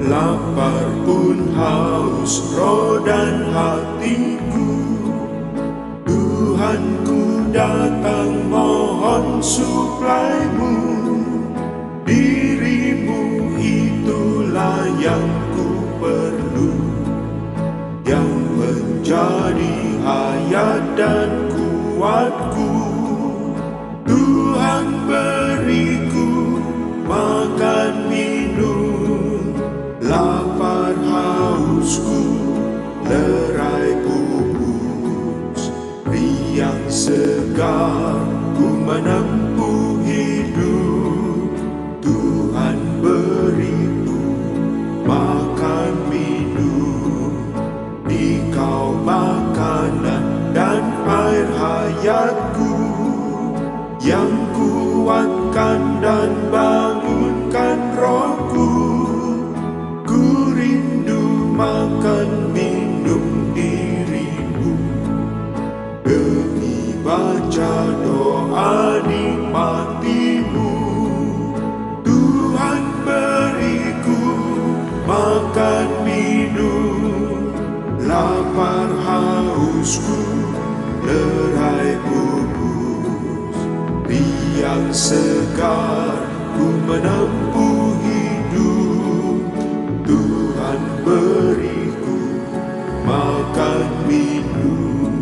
Lapar pun haus roh dan hatiku, Tuhanku datang mohon suplaimu. Dirimu itulah yang ku perlu, yang menjadi hayat dan kuatku. Tuhan beriku makan minum, lapar hausku lerai pupus. Riang segar ku menempuh hidup, Tuhan beriku makan minum. Dikau makanan dan air hayatku, yang kuatkan dan bangunkan rohku. Ku rindu makan minum dirimu, demi baca doa nikmatimu. Tuhan beriku makan minum, lapar hausku lerai pupus. Riang segar ku menempuh hidup, Tuhan beriku makan minum.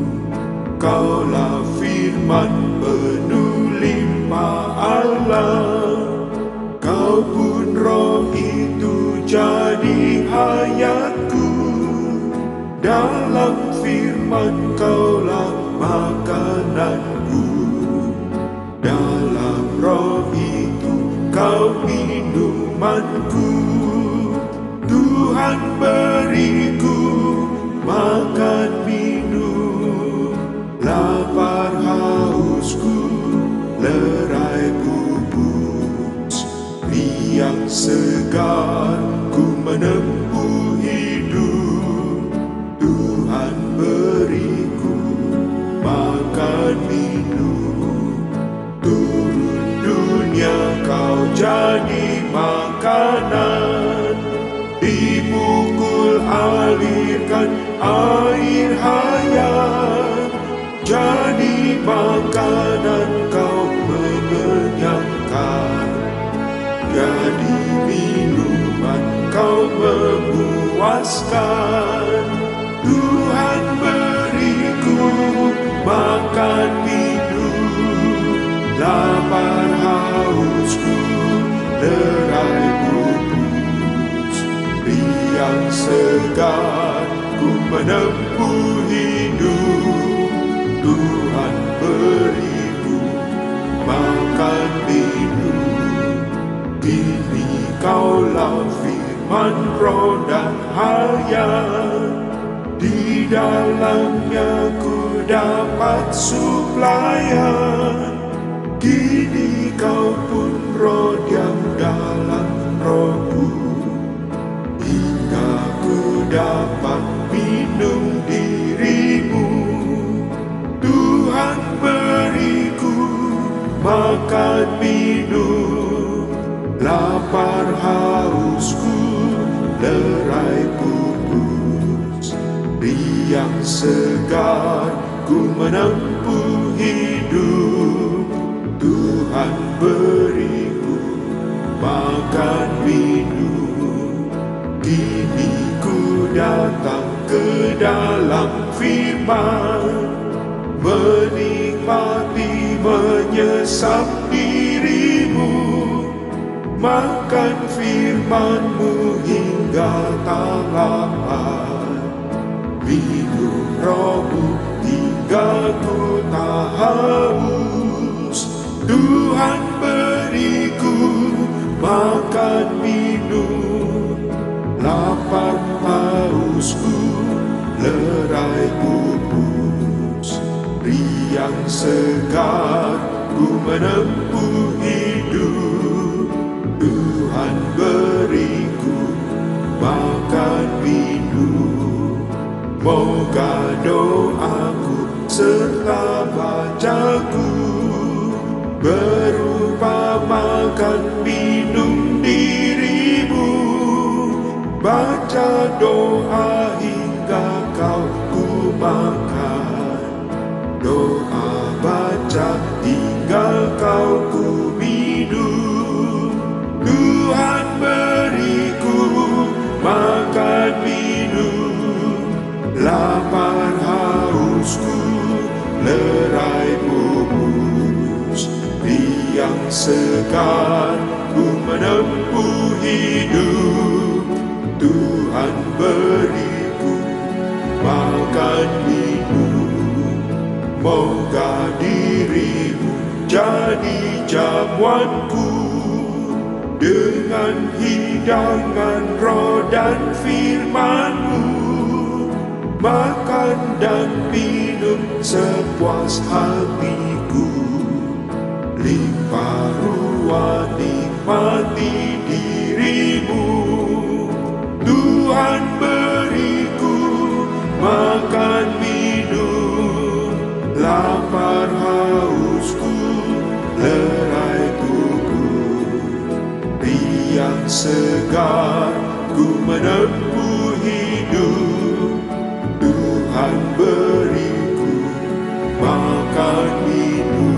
Kaulah firman penuh limpah Allah, Kau pun roh itu jadi hayatku. Dalam firman Kaulah makananku, dalam roh itu Kau minumanku. Tuhan beriku makan minum, lapar hausku lerai pupus. Riang segar ku menempuh hidup, Tuhan beriku makan minum. Turun dunia Kau jadi makanan, dipukul alirkan air hayat. Jadi makanan Kau mengenyangkan, jadi minuman Kau memuaskan. Tuhan beriku makan minum, lapar hausku lerai pupus. Riang segar ku menempuh hidup, Tuhan beriku makan minum. Ini Kaulah firman roh dan hayat, di dalamnya ku dapat suplaian. Kini Kau pun roh diam dalam rohku, hingga ku dapat minum dirimu. Tuhan beriku makan minum, lapar hausku lerai pupus. Riang segar ku menempuh hidup, Tuhan beriku makan minum. Kini ku datang ke dalam firman, menikmati menyesap dirimu. Makan firman-Mu hingga tak lapar, minum roh-Mu hingga ku tak haus. Tuhan beriku makan minum, lapar hausku lerai pupus. Riang segar ku menempuh hidup, Tuhan beriku makan minum. Moga doaku serta bacaku berupa makan minum dirimu, doa hingga kau ku makan, doa baca hingga kau ku minum. Tuhan beriku makan minum, lapar hausku lerai putus. Riang segar ku menempuh hidup, Tuhan beriku makan minum. Moga dirimu jadi jamuanku, dengan hidangan roh dan firman-Mu. Makan dan minum sepuas hatiku, limpah ruah nikmati dirimu. Tuhan beriku makan minum, lapar hausku lerai tubuh. Riang segar ku menempuh hidup, Tuhan beriku makan minum.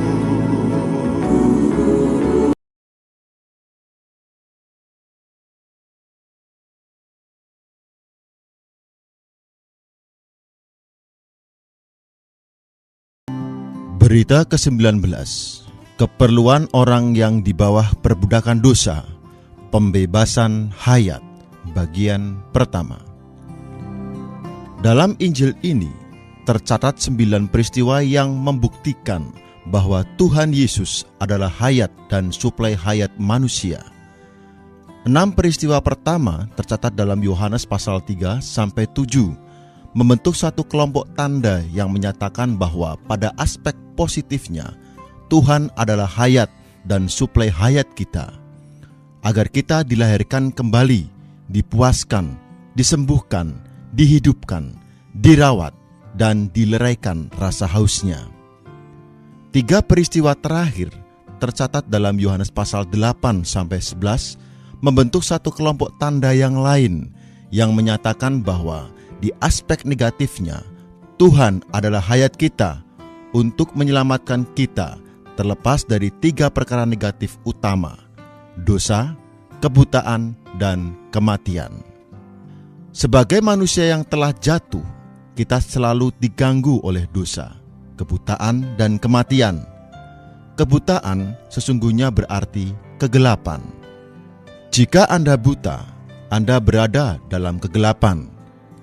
Berita ke-19, keperluan orang yang di bawah perbudakan dosa, pembebasan hayat, bagian pertama. Dalam Injil ini tercatat 9 peristiwa yang membuktikan bahwa Tuhan Yesus adalah hayat dan suplai hayat manusia. 6 peristiwa pertama tercatat dalam Yohanes pasal 3-7, membentuk satu kelompok tanda yang menyatakan bahwa pada aspek positifnya Tuhan adalah hayat dan suplai hayat kita, agar kita dilahirkan kembali, dipuaskan, disembuhkan, dihidupkan, dirawat, dan dileraikan rasa hausnya. 3 peristiwa terakhir tercatat dalam Yohanes pasal 8-11, membentuk satu kelompok tanda yang lain yang menyatakan bahwa di aspek negatifnya, Tuhan adalah hayat kita untuk menyelamatkan kita terlepas dari 3 perkara negatif utama: dosa, kebutaan, dan kematian. Sebagai manusia yang telah jatuh, kita selalu diganggu oleh dosa, kebutaan, dan kematian. Kebutaan sesungguhnya berarti kegelapan. Jika Anda buta, Anda berada dalam kegelapan,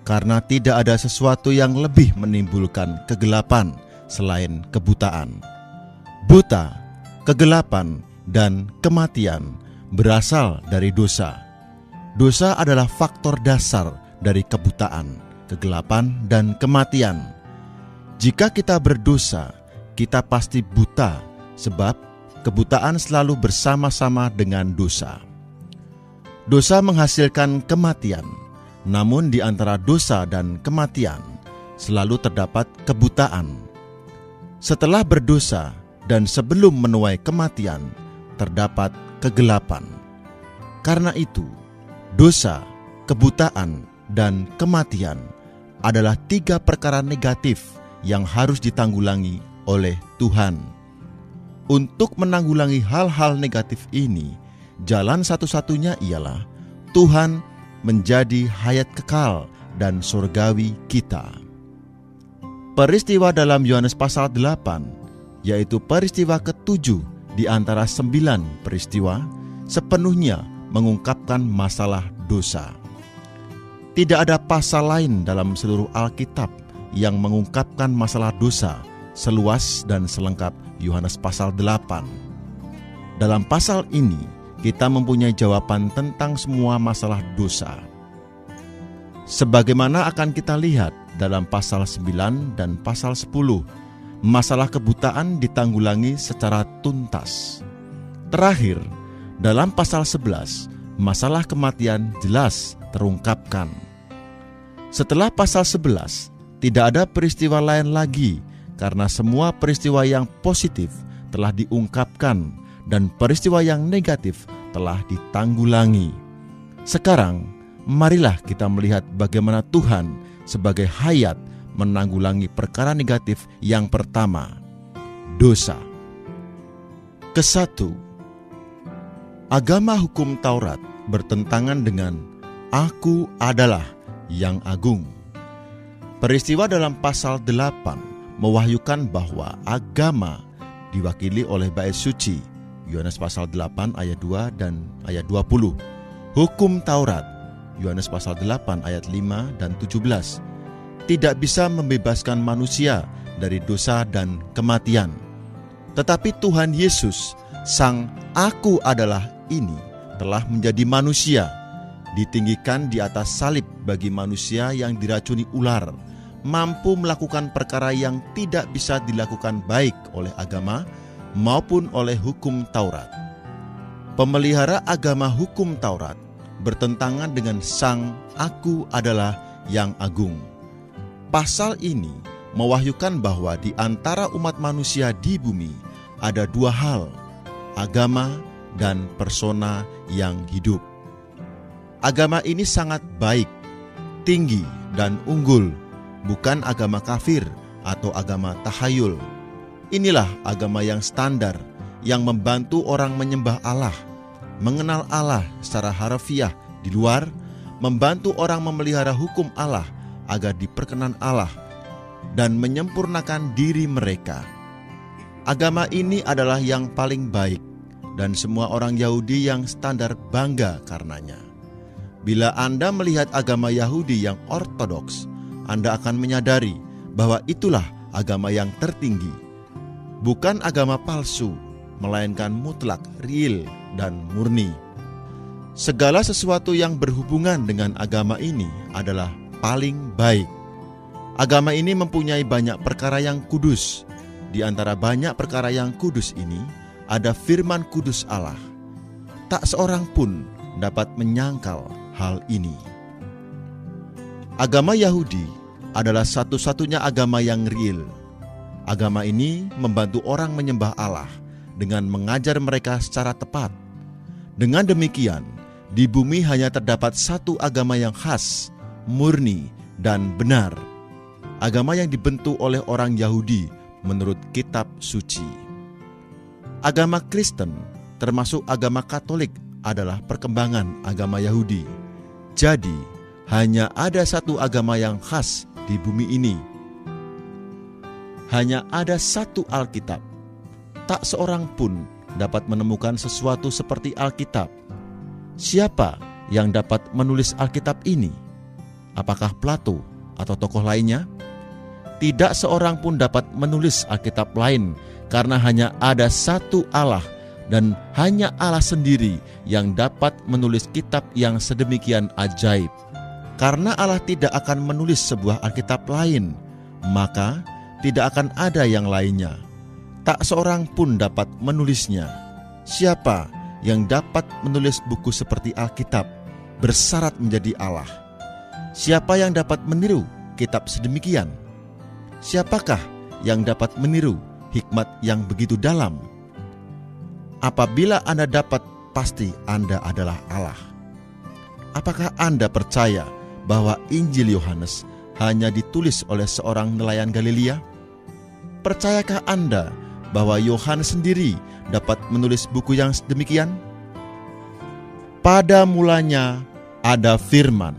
karena tidak ada sesuatu yang lebih menimbulkan kegelapan selain kebutaan. Buta, kegelapan, dan kematian berasal dari dosa. Dosa adalah faktor dasar dari kebutaan, kegelapan, dan kematian. Jika kita berdosa, kita pasti buta, sebab kebutaan selalu bersama-sama dengan dosa. Dosa menghasilkan kematian. Namun di antara dosa dan kematian selalu terdapat kebutaan. Setelah berdosa dan sebelum menuai kematian, terdapat kegelapan. Karena itu, dosa, kebutaan, dan kematian adalah 3 perkara negatif yang harus ditanggulangi oleh Tuhan. Untuk menanggulangi hal-hal negatif ini, jalan satu-satunya ialah Tuhan menjadi hayat kekal dan surgawi kita. Peristiwa dalam Yohanes pasal 8, yaitu peristiwa ke-7 di antara 9 peristiwa, sepenuhnya mengungkapkan masalah dosa. Tidak ada pasal lain dalam seluruh Alkitab yang mengungkapkan masalah dosa seluas dan selengkap Yohanes pasal 8. Dalam pasal ini, kita mempunyai jawaban tentang semua masalah dosa. Sebagaimana akan kita lihat dalam pasal 9 dan pasal 10, masalah kebutaan ditanggulangi secara tuntas. Terakhir, dalam pasal 11, masalah kematian jelas terungkapkan. Setelah pasal 11, tidak ada peristiwa lain lagi, karena semua peristiwa yang positif telah diungkapkan dan peristiwa yang negatif telah ditanggulangi. Sekarang, marilah kita melihat bagaimana Tuhan sebagai hayat menanggulangi perkara negatif yang pertama, dosa. Kesatu, agama hukum Taurat bertentangan dengan Aku adalah yang agung. Peristiwa dalam pasal 8 mewahyukan bahwa agama diwakili oleh bait suci. Yohanes pasal 8 ayat 2 dan ayat 20. Hukum Taurat, Yohanes pasal 8 ayat 5 dan 17, tidak bisa membebaskan manusia dari dosa dan kematian. Tetapi Tuhan Yesus, Sang Aku adalah ini, telah menjadi manusia, ditinggikan di atas salib bagi manusia yang diracuni ular, mampu melakukan perkara yang tidak bisa dilakukan baik oleh agama maupun oleh hukum Taurat. Pemelihara agama hukum Taurat bertentangan dengan Sang Aku adalah yang agung. Pasal ini mewahyukan bahwa di antara umat manusia di bumi ada dua hal, agama dan persona yang hidup. Agama ini sangat baik, tinggi, dan unggul, bukan agama kafir atau agama tahayul. Inilah agama yang standar, yang membantu orang menyembah Allah, mengenal Allah secara harfiah di luar, membantu orang memelihara hukum Allah agar diperkenan Allah, dan menyempurnakan diri mereka. Agama ini adalah yang paling baik, dan semua orang Yahudi yang standar bangga karenanya. Bila Anda melihat agama Yahudi yang ortodoks, Anda akan menyadari bahwa itulah agama yang tertinggi. Bukan agama palsu, melainkan mutlak, real, dan murni. Segala sesuatu yang berhubungan dengan agama ini adalah paling baik. Agama ini mempunyai banyak perkara yang kudus. Di antara banyak perkara yang kudus ini, ada firman kudus Allah. Tak seorang pun dapat menyangkal hal ini. Agama Yahudi adalah satu-satunya agama yang real. Agama ini membantu orang menyembah Allah dengan mengajar mereka secara tepat. Dengan demikian, di bumi hanya terdapat satu agama yang khas, murni, dan benar. Agama yang dibentuk oleh orang Yahudi menurut kitab suci. Agama Kristen, termasuk agama Katolik, adalah perkembangan agama Yahudi. Jadi, hanya ada satu agama yang khas di bumi ini. Hanya ada satu Alkitab. Tak seorang pun dapat menemukan sesuatu seperti Alkitab. Siapa yang dapat menulis Alkitab ini? Apakah Plato atau tokoh lainnya? Tidak seorang pun dapat menulis Alkitab lain, karena hanya ada satu Allah, dan hanya Allah sendiri yang dapat menulis kitab yang sedemikian ajaib. Karena Allah tidak akan menulis sebuah Alkitab lain, maka tidak akan ada yang lainnya. Tak seorang pun dapat menulisnya. Siapa yang dapat menulis buku seperti Alkitab, bersyarat menjadi Allah? Siapa yang dapat meniru kitab sedemikian? Siapakah yang dapat meniru hikmat yang begitu dalam? Apabila Anda dapat, pasti Anda adalah Allah. Apakah Anda percaya bahwa Injil Yohanes hanya ditulis oleh seorang nelayan Galilea? Percayakah Anda bahwa Yohanes sendiri dapat menulis buku yang demikian? Pada mulanya ada firman,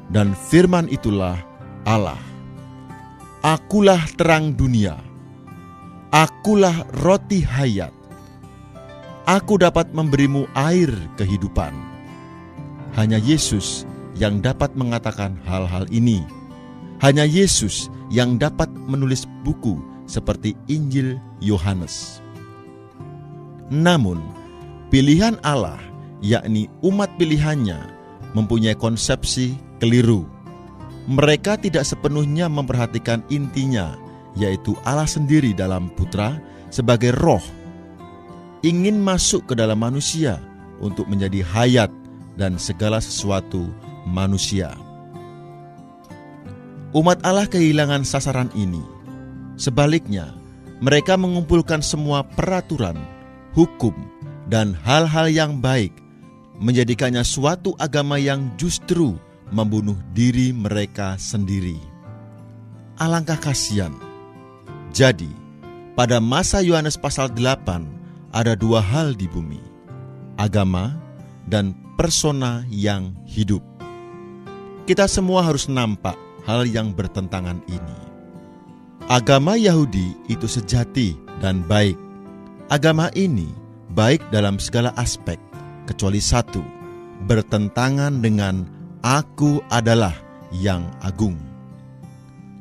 dan firman itulah Allah. Akulah terang dunia. Akulah roti hayat. Aku dapat memberimu air kehidupan. Hanya Yesus yang dapat mengatakan hal-hal ini. Hanya Yesus yang dapat menulis buku seperti Injil Yohanes. Namun, pilihan Allah, yakni umat pilihannya, mempunyai konsepsi keliru. Mereka tidak sepenuhnya memperhatikan intinya, yaitu Allah sendiri dalam Putra sebagai roh, ingin masuk ke dalam manusia untuk menjadi hayat dan segala sesuatu manusia. Umat Allah kehilangan sasaran ini. Sebaliknya, mereka mengumpulkan semua peraturan, hukum, dan hal-hal yang baik, menjadikannya suatu agama yang justru membunuh diri mereka sendiri. Alangkah kasihan. Jadi, pada masa Yohanes pasal 8 ada dua hal di bumi, agama dan persona yang hidup. Kita semua harus nampak hal yang bertentangan ini. Agama Yahudi itu sejati dan baik. Agama ini baik dalam segala aspek, kecuali satu, bertentangan dengan Aku adalah yang agung.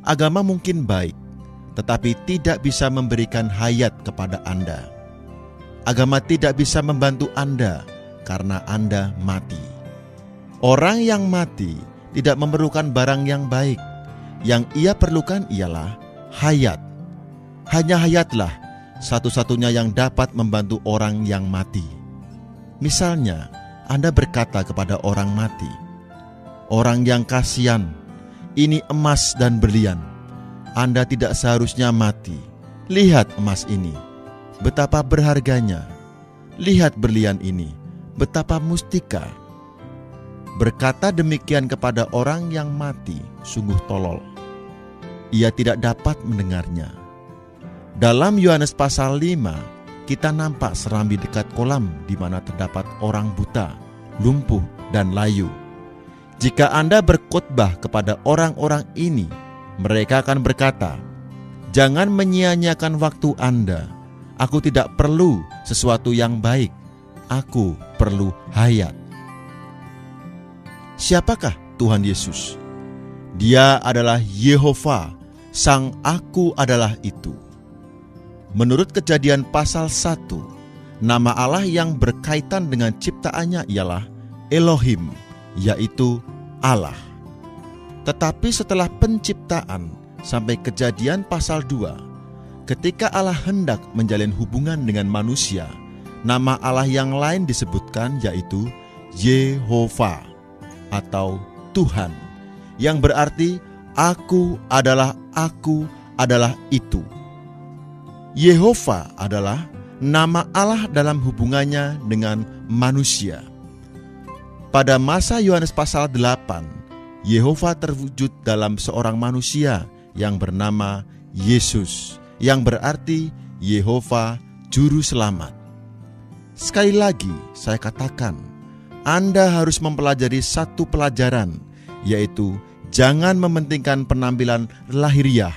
Agama mungkin baik, tetapi tidak bisa memberikan hayat kepada Anda. Agama tidak bisa membantu Anda karena Anda mati. Orang yang mati tidak memerlukan barang yang baik. Yang ia perlukan ialah hayat. Hanya hayatlah satu-satunya yang dapat membantu orang yang mati. Misalnya, Anda berkata kepada orang mati, "Orang yang kasihan, ini emas dan berlian. Anda tidak seharusnya mati. Lihat emas ini, betapa berharganya. Lihat berlian ini, betapa mustika." Berkata demikian kepada orang yang mati sungguh tolol. Ia tidak dapat mendengarnya. Dalam Yohanes pasal 5, kita nampak serambi dekat kolam di mana terdapat orang buta, lumpuh, dan layu. Jika Anda berkhotbah kepada orang-orang ini, mereka akan berkata, "Jangan menyia-nyiakan waktu Anda. Aku tidak perlu sesuatu yang baik. Aku perlu hayat." Siapakah Tuhan Yesus? Dia adalah Yehova, Sang Aku adalah itu. Menurut Kejadian pasal 1, nama Allah yang berkaitan dengan ciptaannya ialah Elohim, yaitu Allah. Tetapi setelah penciptaan sampai Kejadian pasal 2, ketika Allah hendak menjalin hubungan dengan manusia, nama Allah yang lain disebutkan, yaitu Yehova atau Tuhan, yang berarti Aku adalah itu. Yehova adalah nama Allah dalam hubungannya dengan manusia. Pada masa Yohanes pasal 8, Yehova terwujud dalam seorang manusia yang bernama Yesus, yang berarti Yehova Juru Selamat. Sekali lagi saya katakan, Anda harus mempelajari satu pelajaran, yaitu jangan mementingkan penampilan lahiriah.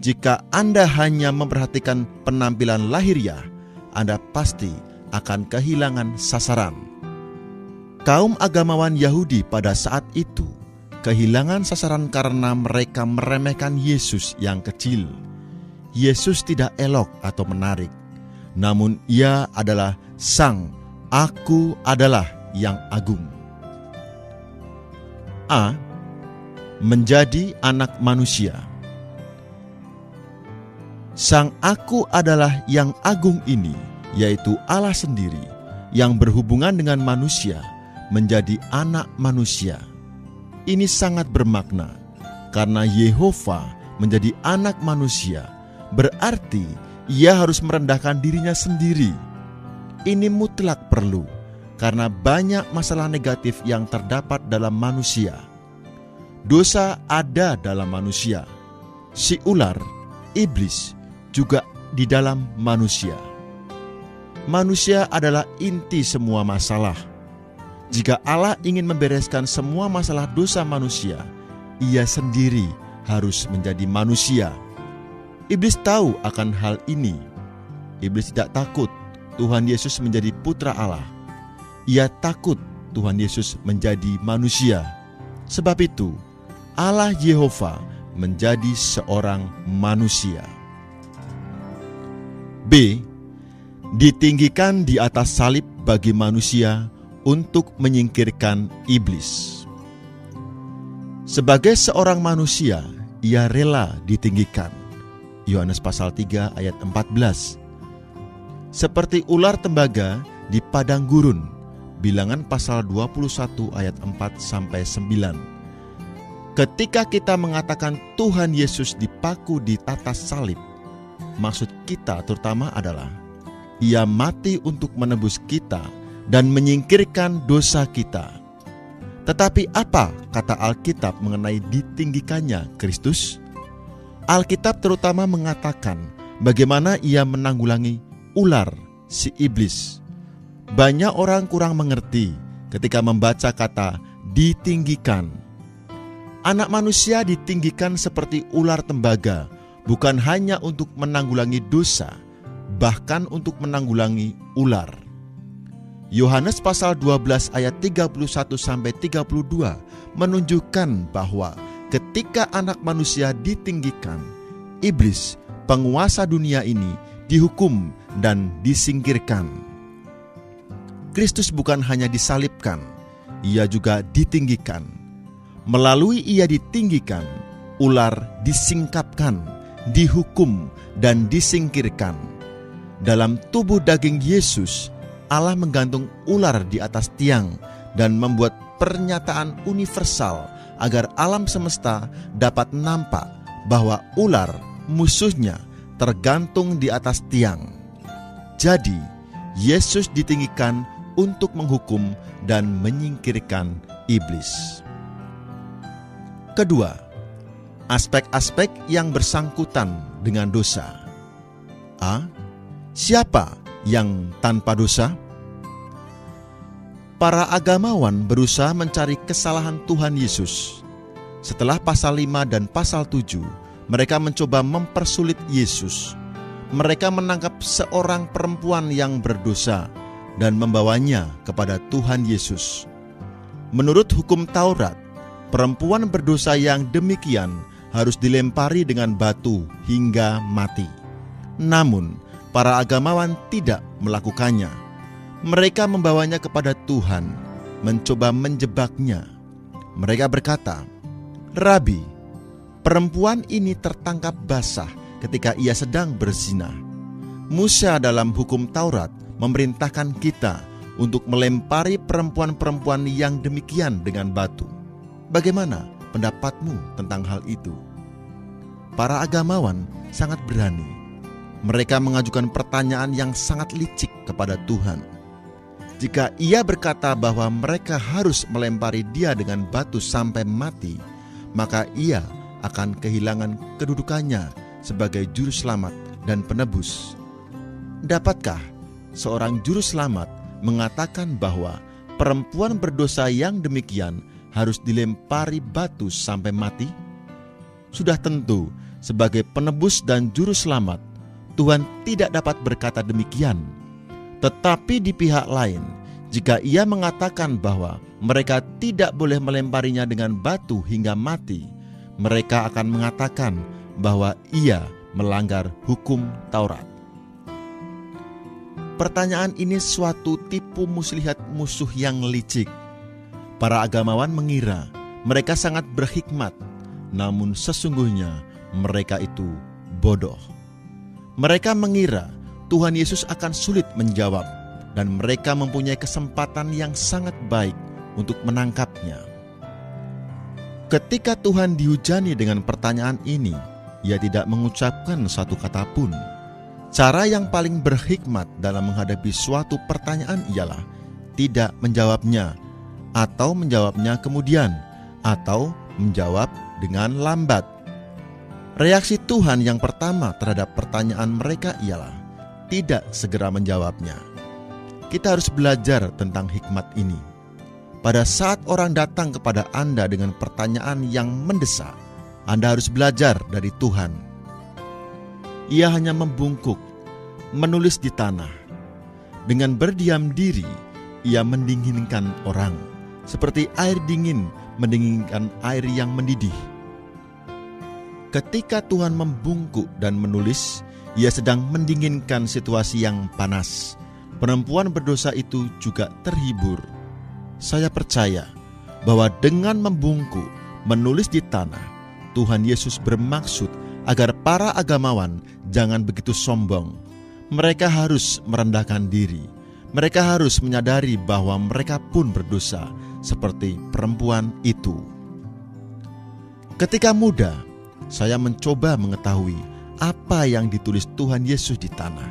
Jika Anda hanya memperhatikan penampilan lahiriah, Anda pasti akan kehilangan sasaran. Kaum agamawan Yahudi pada saat itu kehilangan sasaran karena mereka meremehkan Yesus yang kecil. Yesus tidak elok atau menarik, namun Ia adalah Sang Aku adalah yang agung. A. Menjadi anak manusia. Sang Aku adalah yang agung ini, yaitu Allah sendiri, yang berhubungan dengan manusia, menjadi anak manusia. Ini sangat bermakna, karena Yehova menjadi anak manusia, berarti Ia harus merendahkan dirinya sendiri. Ini mutlak perlu, karena banyak masalah negatif yang terdapat dalam manusia. Dosa ada dalam manusia. Si ular, iblis, juga di dalam manusia. Manusia adalah inti semua masalah. Jika Allah ingin membereskan semua masalah dosa manusia, Ia sendiri harus menjadi manusia. Iblis tahu akan hal ini. Iblis tidak takut Tuhan Yesus menjadi putra Allah. Ia takut Tuhan Yesus menjadi manusia. Sebab itu, Allah Yehova menjadi seorang manusia. B. Ditinggikan di atas salib bagi manusia untuk menyingkirkan iblis. Sebagai seorang manusia, Ia rela ditinggikan. Yohanes pasal 3 ayat 14. Seperti ular tembaga di padang gurun. Bilangan pasal 21 ayat 4-9. Ketika kita mengatakan Tuhan Yesus dipaku di atas salib, maksud kita terutama adalah Ia mati untuk menebus kita dan menyingkirkan dosa kita. Tetapi apa kata Alkitab mengenai ditinggikannya Kristus? Alkitab terutama mengatakan bagaimana ia menanggulangi ular si iblis. Banyak orang kurang mengerti ketika membaca kata ditinggikan. Anak manusia ditinggikan seperti ular tembaga, bukan hanya untuk menanggulangi dosa, bahkan untuk menanggulangi ular. Yohanes pasal 12 ayat 31-32 menunjukkan bahwa ketika anak manusia ditinggikan, iblis, penguasa dunia ini, dihukum dan disingkirkan. Kristus bukan hanya disalibkan, ia juga ditinggikan. Melalui ia ditinggikan, ular disingkapkan, dihukum, dan disingkirkan. Dalam tubuh daging Yesus, Allah menggantung ular di atas tiang dan membuat pernyataan universal agar alam semesta dapat nampak bahwa ular, musuhnya, tergantung di atas tiang. Jadi, Yesus ditinggikan untuk menghukum dan menyingkirkan iblis. Kedua, aspek-aspek yang bersangkutan dengan dosa. A. Siapa yang tanpa dosa? Para agamawan berusaha mencari kesalahan Tuhan Yesus. Setelah pasal 5 dan pasal 7, mereka mencoba mempersulit Yesus. Mereka menangkap seorang perempuan yang berdosa dan membawanya kepada Tuhan Yesus. Menurut hukum Taurat, perempuan berdosa yang demikian harus dilempari dengan batu hingga mati. Namun, para agamawan tidak melakukannya. Mereka membawanya kepada Tuhan, mencoba menjebaknya. Mereka berkata, "Rabi, perempuan ini tertangkap basah ketika ia sedang berzina. Musa dalam hukum Taurat memerintahkan kita untuk melempari perempuan-perempuan yang demikian dengan batu. Bagaimana pendapatmu tentang hal itu?" Para agamawan sangat berani. Mereka mengajukan pertanyaan yang sangat licik kepada Tuhan. Jika ia berkata bahwa mereka harus melempari dia dengan batu sampai mati, maka ia akan kehilangan kedudukannya sebagai juru selamat dan penebus. Dapatkah seorang juru selamat mengatakan bahwa perempuan berdosa yang demikian harus dilempari batu sampai mati? Sudah tentu, sebagai penebus dan juru selamat, Tuhan tidak dapat berkata demikian. Tetapi di pihak lain, jika ia mengatakan bahwa mereka tidak boleh melemparinya dengan batu hingga mati, mereka akan mengatakan bahwa ia melanggar hukum Taurat. Pertanyaan ini suatu tipu muslihat musuh yang licik. Para agamawan mengira mereka sangat berhikmat, namun sesungguhnya mereka itu bodoh. Mereka mengira Tuhan Yesus akan sulit menjawab, dan mereka mempunyai kesempatan yang sangat baik untuk menangkapnya. Ketika Tuhan dihujani dengan pertanyaan ini, ia tidak mengucapkan satu kata pun. Cara yang paling berhikmat dalam menghadapi suatu pertanyaan ialah tidak menjawabnya, atau menjawabnya kemudian, atau menjawab dengan lambat. Reaksi Tuhan yang pertama terhadap pertanyaan mereka ialah tidak segera menjawabnya. Kita harus belajar tentang hikmat ini. Pada saat orang datang kepada Anda dengan pertanyaan yang mendesak, Anda harus belajar dari Tuhan. Ia hanya membungkuk, menulis di tanah. Dengan berdiam diri, ia mendinginkan orang, seperti air dingin mendinginkan air yang mendidih. Ketika Tuhan membungkuk dan menulis, ia sedang mendinginkan situasi yang panas. Perempuan berdosa itu juga terhibur. Saya percaya bahwa dengan membungkuk, menulis di tanah, Tuhan Yesus bermaksud agar para agamawan jangan begitu sombong. Mereka harus merendahkan diri. Mereka harus menyadari bahwa mereka pun berdosa seperti perempuan itu. Ketika muda, saya mencoba mengetahui apa yang ditulis Tuhan Yesus di tanah.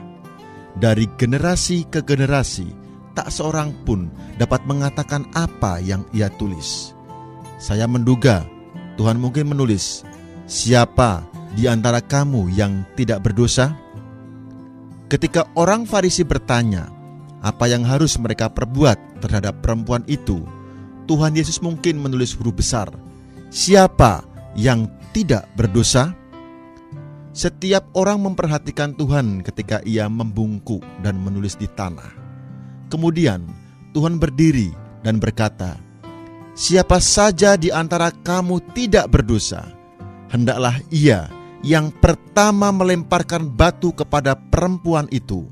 Dari generasi ke generasi, tak seorang pun dapat mengatakan apa yang ia tulis. Saya menduga Tuhan mungkin menulis, siapa di antara kamu yang tidak berdosa? Ketika orang Farisi bertanya apa yang harus mereka perbuat terhadap perempuan itu, Tuhan Yesus mungkin menulis huruf besar, siapa yang tidak berdosa? Setiap orang memperhatikan Tuhan ketika ia membungkuk dan menulis di tanah. Kemudian Tuhan berdiri dan berkata, siapa saja di antara kamu tidak berdosa, hendaklah ia yang pertama melemparkan batu kepada perempuan itu.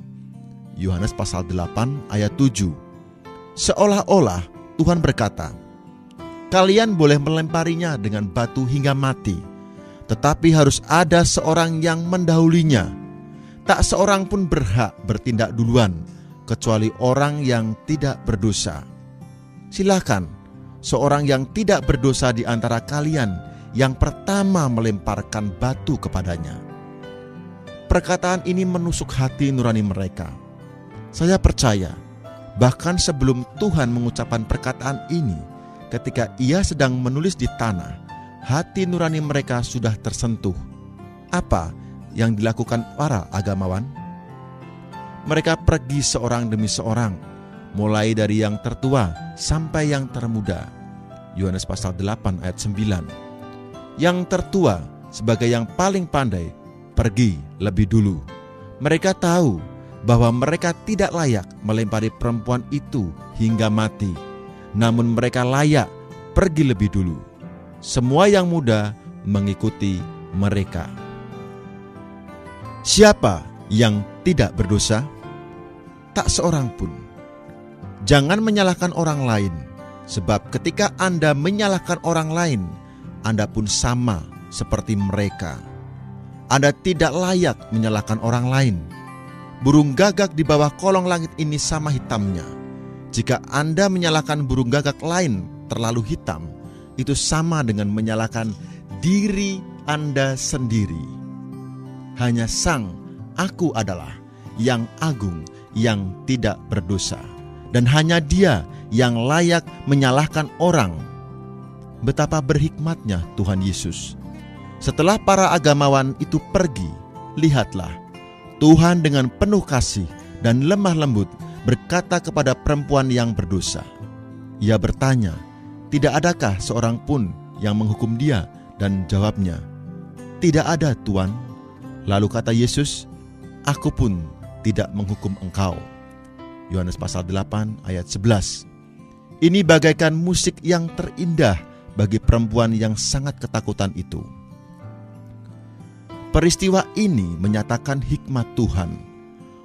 Yohanes pasal 8 ayat 7. Seolah-olah Tuhan berkata, kalian boleh melemparinya dengan batu hingga mati, tetapi harus ada seorang yang mendahulinya. Tak seorang pun berhak bertindak duluan, kecuali orang yang tidak berdosa. Silakan seorang yang tidak berdosa di antara kalian yang pertama melemparkan batu kepadanya. Perkataan ini menusuk hati nurani mereka. Saya percaya, bahkan sebelum Tuhan mengucapkan perkataan ini, ketika ia sedang menulis di tanah, hati nurani mereka sudah tersentuh. Apa yang dilakukan para agamawan? Mereka pergi seorang demi seorang, mulai dari yang tertua sampai yang termuda. Yohanes pasal 8 ayat 9. Yang tertua sebagai yang paling pandai pergi lebih dulu. Mereka tahu bahwa mereka tidak layak melempari perempuan itu hingga mati, namun mereka layak pergi lebih dulu. Semua yang muda mengikuti mereka. Siapa yang tidak berdosa? Tak seorang pun. Jangan menyalahkan orang lain, sebab ketika Anda menyalahkan orang lain, Anda pun sama seperti mereka. Anda tidak layak menyalahkan orang lain. Burung gagak di bawah kolong langit ini sama hitamnya. Jika Anda menyalahkan burung gagak lain terlalu hitam, itu sama dengan menyalahkan diri Anda sendiri. Hanya Sang Aku adalah yang agung, yang tidak berdosa, dan hanya Dia yang layak menyalahkan orang. Betapa berhikmatnya Tuhan Yesus. Setelah para agamawan itu pergi, lihatlah, Tuhan dengan penuh kasih dan lemah lembut berkata kepada perempuan yang berdosa. Ia bertanya, tidak adakah seorang pun yang menghukum dia? Dan jawabnya, tidak ada, Tuan. Lalu kata Yesus, aku pun tidak menghukum engkau. Yohanes pasal 8 ayat 11. Ini bagaikan musik yang terindah bagi perempuan yang sangat ketakutan itu. Peristiwa ini menyatakan hikmat Tuhan.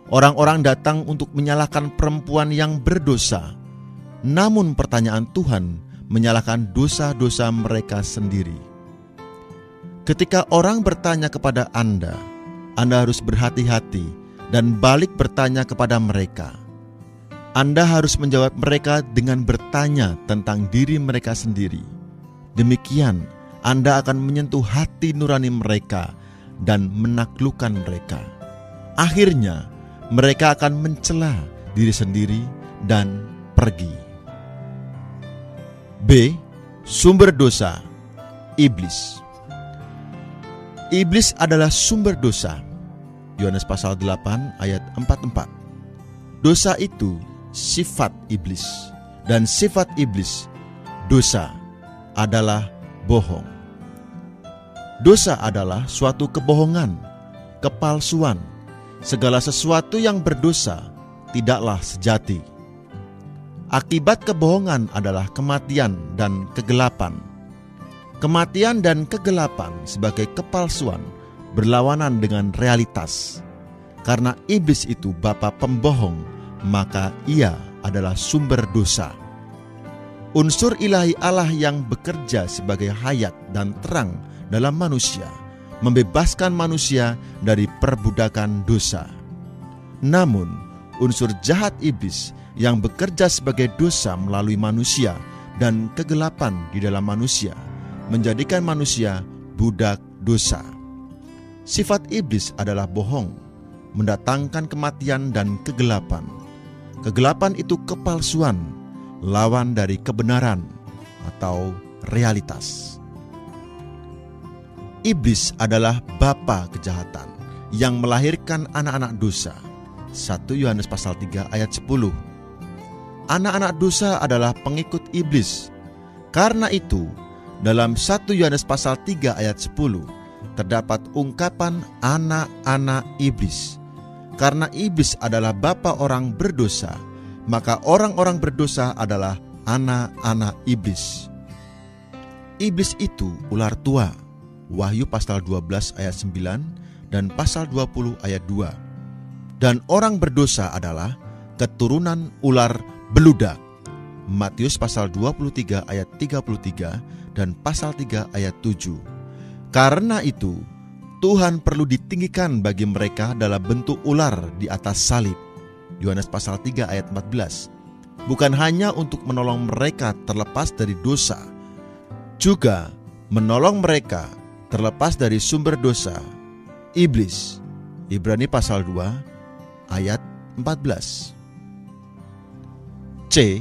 Orang-orang datang untuk menyalahkan perempuan yang berdosa. Namun pertanyaan Tuhan menyalahkan dosa-dosa mereka sendiri. Ketika orang bertanya kepada Anda harus berhati-hati dan balik bertanya kepada mereka. Anda harus menjawab mereka dengan bertanya tentang diri mereka sendiri. Demikian Anda akan menyentuh hati nurani mereka dan menaklukkan mereka. Akhirnya mereka akan mencela diri sendiri dan pergi. B. Sumber dosa, iblis. Iblis adalah sumber dosa. Yohanes pasal 8 ayat 44. Dosa itu sifat iblis, dan sifat iblis, dosa, adalah bohong. Dosa adalah suatu kebohongan, kepalsuan. Segala sesuatu yang berdosa tidaklah sejati. Akibat kebohongan adalah kematian dan kegelapan. Kematian dan kegelapan sebagai kepalsuan berlawanan dengan realitas. Karena iblis itu bapa pembohong, maka ia adalah sumber dosa. Unsur ilahi Allah yang bekerja sebagai hayat dan terang dalam manusia, membebaskan manusia dari perbudakan dosa. Namun, unsur jahat iblis yang bekerja sebagai dosa melalui manusia dan kegelapan di dalam manusia, menjadikan manusia budak dosa. Sifat iblis adalah bohong, mendatangkan kematian dan kegelapan. Kegelapan itu kepalsuan, lawan dari kebenaran atau realitas. Iblis adalah bapa kejahatan yang melahirkan anak-anak dosa. 1 Yohanes pasal 3 ayat 10. Anak-anak dosa adalah pengikut iblis. Karena itu, dalam 1 Yohanes pasal 3 ayat 10 terdapat ungkapan anak-anak iblis. Karena iblis adalah bapa orang berdosa, maka orang-orang berdosa adalah anak-anak iblis. Iblis itu ular tua. Wahyu pasal 12 ayat 9 dan pasal 20 ayat 2. Dan orang berdosa adalah keturunan ular beludak. Matius pasal 23 ayat 33 dan pasal 3 ayat 7. Karena itu, Tuhan perlu ditinggikan bagi mereka dalam bentuk ular di atas salib. Yohanes pasal 3 ayat 14. Bukan hanya untuk menolong mereka terlepas dari dosa, juga menolong mereka terlepas dari sumber dosa, iblis. Ibrani pasal 2 ayat 14. C.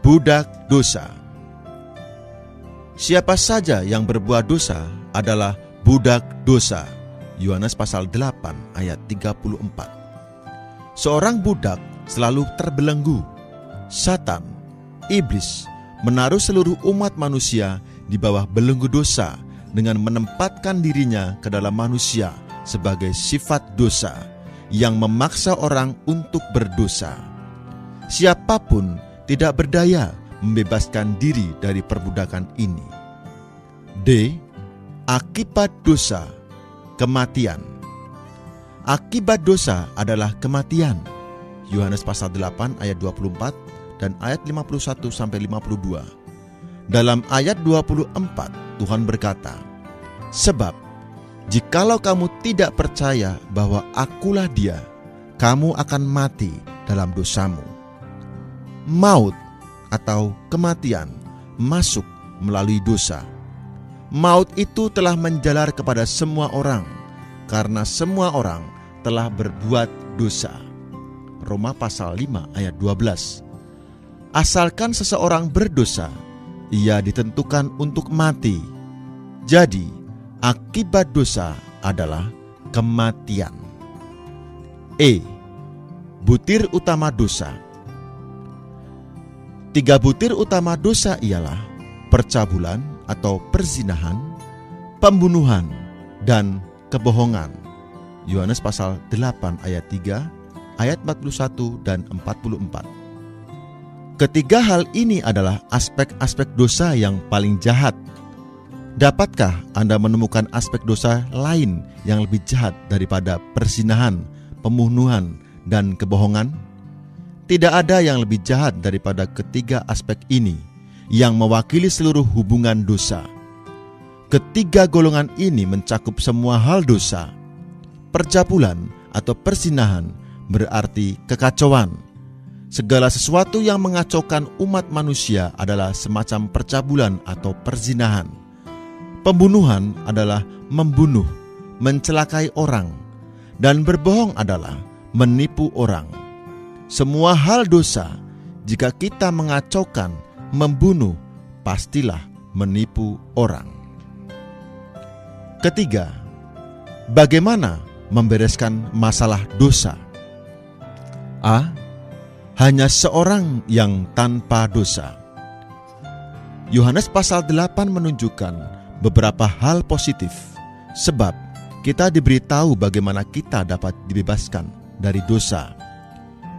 Budak dosa. Siapa saja yang berbuat dosa adalah budak dosa. Yohanes pasal 8 ayat 34. Seorang budak selalu terbelenggu. Satan, iblis, menaruh seluruh umat manusia di bawah belenggu dosa dengan menempatkan dirinya ke dalam manusia sebagai sifat dosa yang memaksa orang untuk berdosa. Siapapun tidak berdaya membebaskan diri dari perbudakan ini. D. Akibat dosa, kematian. Akibat dosa adalah kematian. Yohanes pasal 8 ayat 24 dan ayat 51 sampai 52. Dalam ayat 24 Tuhan berkata, "Sebab jikalau kamu tidak percaya bahwa akulah Dia, kamu akan mati dalam dosamu." Maut atau kematian masuk melalui dosa. Maut itu telah menjalar kepada semua orang, karena semua orang telah berbuat dosa. Roma pasal 5 ayat 12. Asalkan seseorang berdosa, ia ditentukan untuk mati. Jadi, akibat dosa adalah kematian. E. Butir utama dosa. 3 butir utama dosa ialah percabulan atau perzinahan, pembunuhan, dan kebohongan. Yohanes pasal 8 ayat 3, ayat 41 dan 44. Ketiga hal ini adalah aspek-aspek dosa yang paling jahat. Dapatkah Anda menemukan aspek dosa lain yang lebih jahat daripada perzinahan, pembunuhan, dan kebohongan? Tidak ada yang lebih jahat daripada ketiga aspek ini yang mewakili seluruh hubungan dosa. Ketiga golongan ini mencakup semua hal dosa. Percabulan atau perzinahan berarti kekacauan. Segala sesuatu yang mengacaukan umat manusia adalah semacam percabulan atau perzinahan. Pembunuhan adalah membunuh, mencelakai orang, dan berbohong adalah menipu orang. Semua hal dosa, jika kita mengacaukan, membunuh, pastilah menipu orang. Ketiga, bagaimana membereskan masalah dosa? A. Hanya seorang yang tanpa dosa. Yohanes pasal 8 menunjukkan beberapa hal positif, sebab kita diberitahu bagaimana kita dapat dibebaskan dari dosa.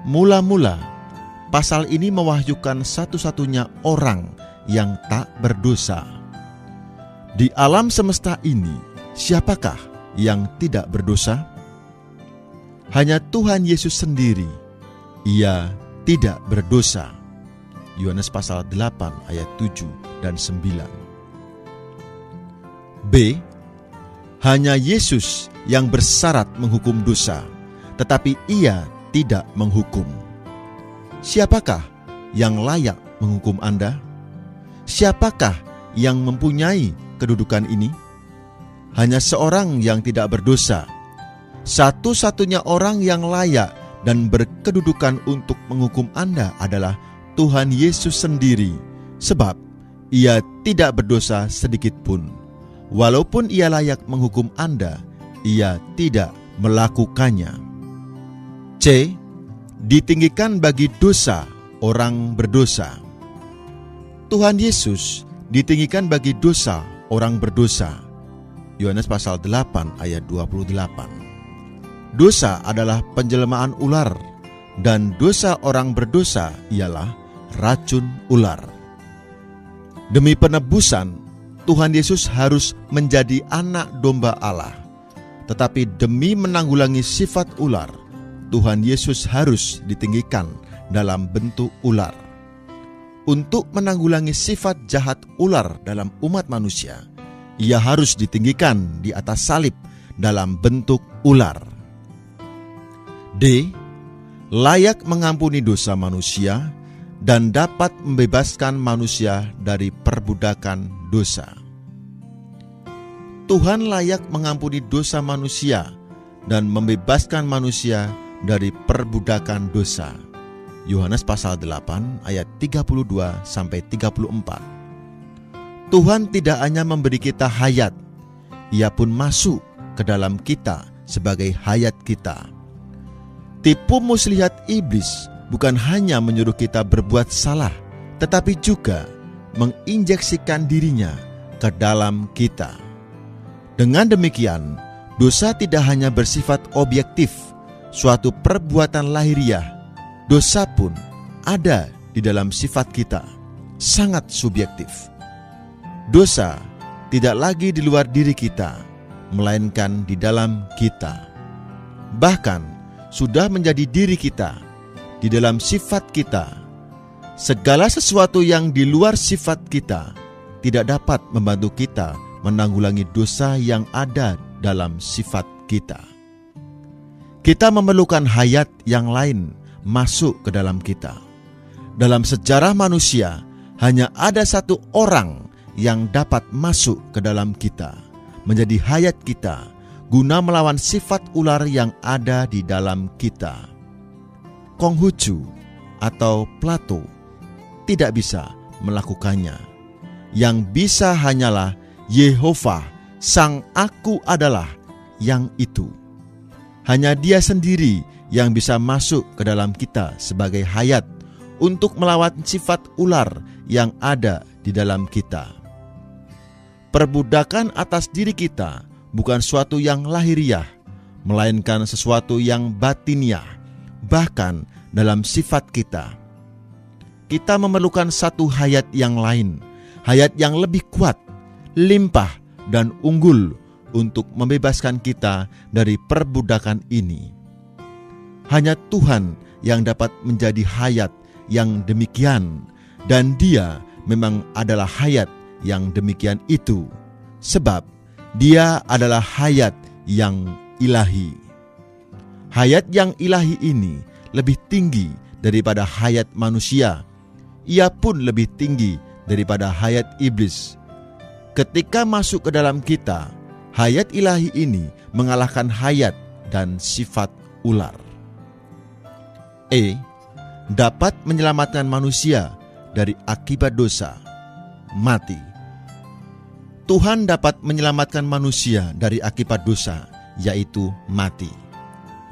Mula-mula, pasal ini mewahyukan satu-satunya orang yang tak berdosa. Di alam semesta ini, siapakah yang tidak berdosa? Hanya Tuhan Yesus sendiri. Ia tidak berdosa. Yohanes pasal 8 ayat 7 dan 9. B. Hanya Yesus yang bersyarat menghukum dosa, tetapi Ia tidak menghukum. Siapakah yang layak menghukum Anda? Siapakah yang mempunyai kedudukan ini? Hanya seorang yang tidak berdosa. Satu-satunya orang yang layak dan berkedudukan untuk menghukum Anda adalah Tuhan Yesus sendiri, sebab Ia tidak berdosa sedikit pun. Walaupun Ia layak menghukum Anda, Ia tidak melakukannya. C. Ditinggikan bagi dosa orang berdosa. Tuhan Yesus ditinggikan bagi dosa orang berdosa. Yohanes pasal 8 ayat 28. Dosa adalah penjelmaan ular, dan dosa orang berdosa ialah racun ular. Demi penebusan, Tuhan Yesus harus menjadi anak domba Allah. Tetapi demi menanggulangi sifat ular, Tuhan Yesus harus ditinggikan dalam bentuk ular. Untuk menanggulangi sifat jahat ular dalam umat manusia, Ia harus ditinggikan di atas salib dalam bentuk ular. D. Layak mengampuni dosa manusia dan dapat membebaskan manusia dari perbudakan dosa. Tuhan layak mengampuni dosa manusia dan membebaskan manusia dari perbudakan dosa. Yohanes pasal 8 ayat 32 sampai 34. Tuhan tidak hanya memberi kita hayat, Ia pun masuk ke dalam kita sebagai hayat kita. Tipu muslihat iblis bukan hanya menyuruh kita berbuat salah, tetapi juga menginjeksikan dirinya ke dalam kita. Dengan demikian, dosa tidak hanya bersifat objektif, suatu perbuatan lahiriah. Dosa pun ada di dalam sifat kita, sangat subjektif. Dosa tidak lagi di luar diri kita, melainkan di dalam kita. Bahkan sudah menjadi diri kita, di dalam sifat kita. Segala sesuatu yang di luar sifat kita tidak dapat membantu kita menanggulangi dosa yang ada dalam sifat kita. Kita memerlukan hayat yang lain masuk ke dalam kita. Dalam sejarah manusia, hanya ada satu orang yang dapat masuk ke dalam kita, menjadi hayat kita, guna melawan sifat ular yang ada di dalam kita. Konghucu atau Plato tidak bisa melakukannya. Yang bisa hanyalah Yehova, Sang Aku adalah yang itu. Hanya Dia sendiri yang bisa masuk ke dalam kita sebagai hayat untuk melawan sifat ular yang ada di dalam kita. Perbudakan atas diri kita bukan suatu yang lahiriah, melainkan sesuatu yang batiniah, bahkan dalam sifat kita. Kita memerlukan satu hayat yang lain, hayat yang lebih kuat, limpah, dan unggul untuk membebaskan kita dari perbudakan ini. Hanya Tuhan yang dapat menjadi hayat yang demikian, dan Dia memang adalah hayat yang demikian itu, sebab Dia adalah hayat yang ilahi. Hayat yang ilahi ini lebih tinggi daripada hayat manusia. Ia pun lebih tinggi daripada hayat iblis. Ketika masuk ke dalam kita, hayat ilahi ini mengalahkan hayat dan sifat ular. Dapat menyelamatkan manusia dari akibat dosa, mati. Tuhan dapat menyelamatkan manusia dari akibat dosa, yaitu mati.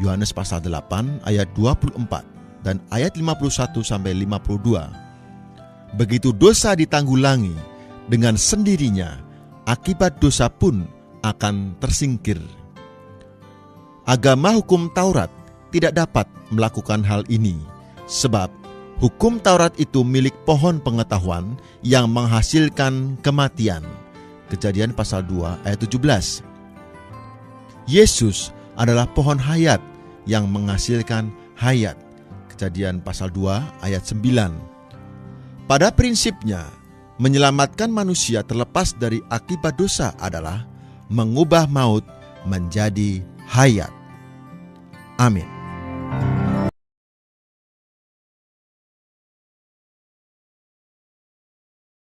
Yohanes pasal 8 ayat 24 dan ayat 51 sampai 52. Begitu dosa ditanggulangi, dengan sendirinya akibat dosa pun akan tersingkir. Agama hukum Taurat tidak dapat melakukan hal ini, sebab hukum Taurat itu milik pohon pengetahuan yang menghasilkan kematian. Kejadian pasal 2 ayat 17. Yesus adalah pohon hayat yang menghasilkan hayat. Kejadian pasal 2 ayat 9. Pada prinsipnya, menyelamatkan manusia terlepas dari akibat dosa adalah mengubah maut menjadi hayat. Amin.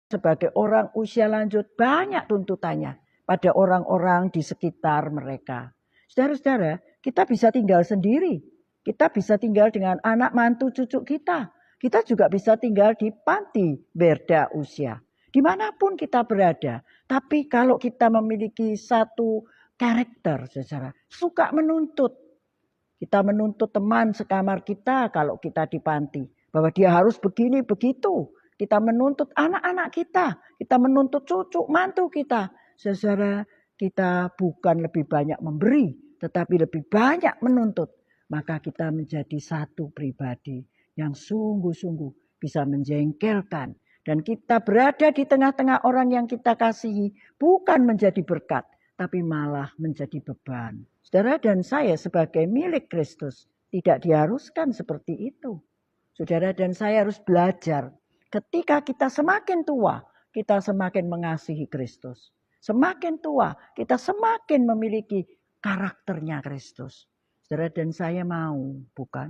Sebagai orang usia lanjut, banyak tuntutannya pada orang-orang di sekitar mereka. Saudara-saudara, kita bisa tinggal sendiri. Kita bisa tinggal dengan anak mantu cucu kita. Kita juga bisa tinggal di panti berda usia. Dimanapun kita berada. Tapi kalau kita memiliki satu karakter, saudara, suka menuntut. Kita menuntut teman sekamar kita kalau kita di panti. Bahwa dia harus begini, begitu. Kita menuntut anak-anak kita. Kita menuntut cucu, mantu kita. Saudara, kita bukan lebih banyak memberi, tetapi lebih banyak menuntut. Maka kita menjadi satu pribadi yang sungguh-sungguh bisa menjengkelkan. Dan kita berada di tengah-tengah orang yang kita kasihi bukan menjadi berkat, tapi malah menjadi beban. Saudara dan saya sebagai milik Kristus tidak diharuskan seperti itu. Saudara dan saya harus belajar. Ketika kita semakin tua, kita semakin mengasihi Kristus. Semakin tua, kita semakin memiliki karakternya Kristus. Saudara dan saya mau, bukan?